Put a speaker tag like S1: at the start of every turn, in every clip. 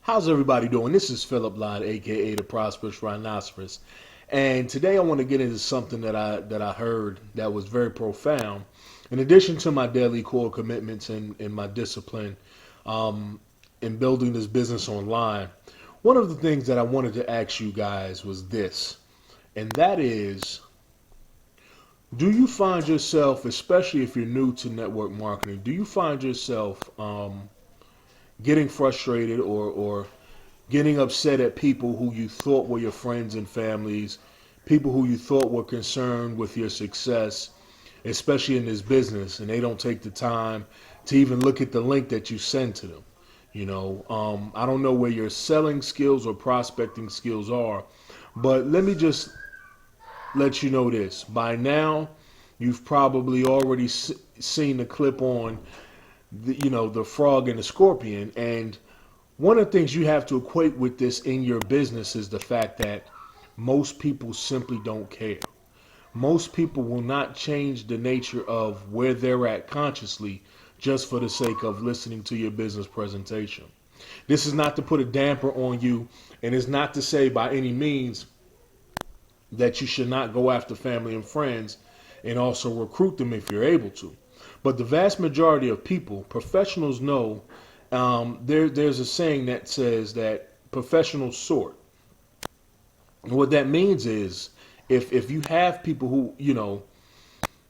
S1: How's everybody doing? This is Phillip Lyde, aka the Prosperous Rhinoceros, and today I want to get into something that I heard that was very profound. In addition to my daily core commitments and my discipline in building this business online, one of the things that I wanted to ask you guys was this, and that is, do you find yourself, especially if you're new to network marketing, do you find yourself getting frustrated or getting upset at people who you thought were your friends and families, people who you thought were concerned with your success, especially in this business, and they don't take the time to even look at the link that you send to them? I don't know where your selling skills or prospecting skills are, but let me just let you know this. By now, you've probably already seen the clip on the frog and the scorpion, and one of the things you have to equate with this in your business is the fact that most people simply don't care. Most people will not change the nature of where they're at consciously just for the sake of listening to your business presentation. This is not to put a damper on you, and it's not to say by any means that you should not go after family and friends and also recruit them if you're able to. But the vast majority of people, professionals, know there's a saying that says that professionals sort. And what that means is if you have people who,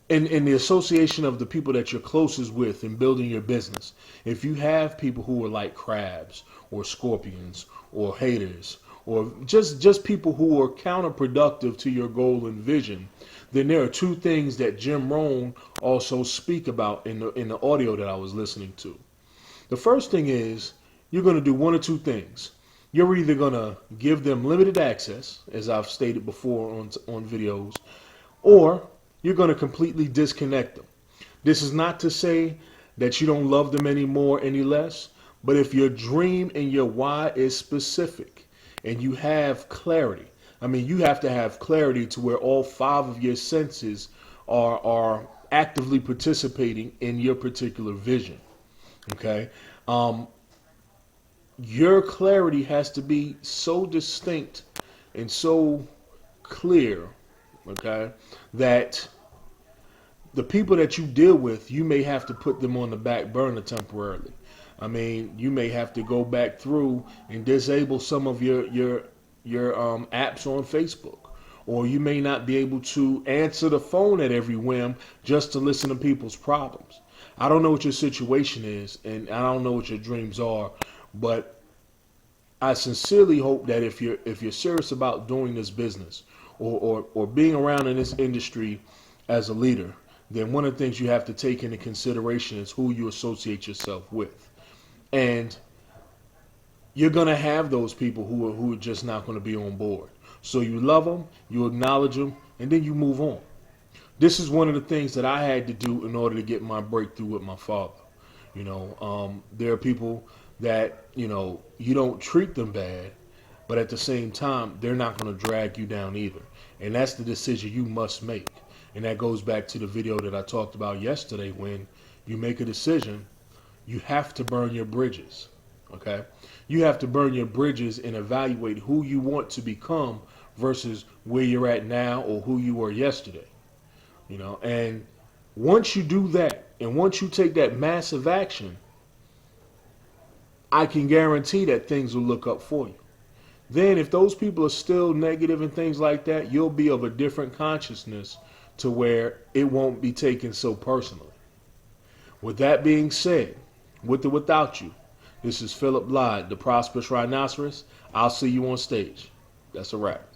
S1: in the association of the people that you're closest with in building your business, if you have people who are like crabs or scorpions or haters or just people who are counterproductive to your goal and vision, then there are two things that Jim Rohn also speak about in the audio that I was listening to. The first thing is you're going to do one or two things. You're either going to give them limited access, as I've stated before on videos, or you're going to completely disconnect them. This is not to say that you don't love them anymore, any less, but if your dream and your why is specific and you have clarity, you have to have clarity to where all five of your senses are actively participating in your particular vision. Okay. Your clarity has to be so distinct and so clear, okay, that the people that you deal with, you may have to put them on the back burner temporarily. You may have to go back through and disable some of your apps on Facebook, or you may not be able to answer the phone at every whim just to listen to people's problems. I don't know what your situation is, and I don't know what your dreams are, but I sincerely hope that if you're serious about doing this business or being around in this industry as a leader, then one of the things you have to take into consideration is who you associate yourself with. And you're going to have those people who are just not going to be on board. So you love them, you acknowledge them, and then you move on. This is one of the things that I had to do in order to get my breakthrough with my father. There are people that, you don't treat them bad, but at the same time, they're not going to drag you down either. And that's the decision you must make. And that goes back to the video that I talked about yesterday. When you make a decision, you have to burn your bridges. Okay? You have to burn your bridges and evaluate who you want to become versus where you're at now or who you were yesterday. And once you do that, and once you take that massive action, I can guarantee that things will look up for you. Then if those people are still negative and things like that, you'll be of a different consciousness to where it won't be taken so personally. With that being said, with or without you, this is Phillip Lyde, the Prosperous Rhinoceros. I'll see you on stage. That's a wrap.